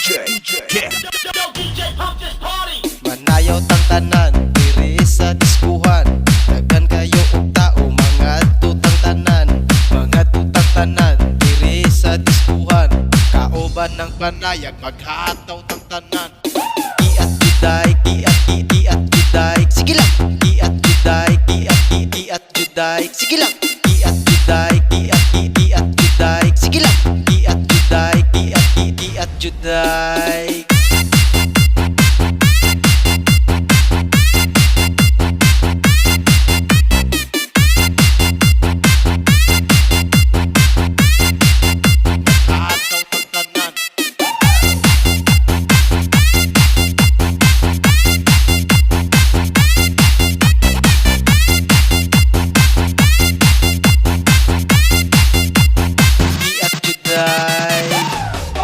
Yeah. Manayaw tang tanan, diri sa diskuhan. Daghan kayo og tao, mga tutang tanan. Mga tutang tanan, diri sa diskuhan. Kauban ng panayag, maghataw tang tanan. Iat juday, iat juday. Sige lang. Iat juday, iat juday. Sige lang. Iat juday, iat juday. Sige lang. Iat juday, iat juday.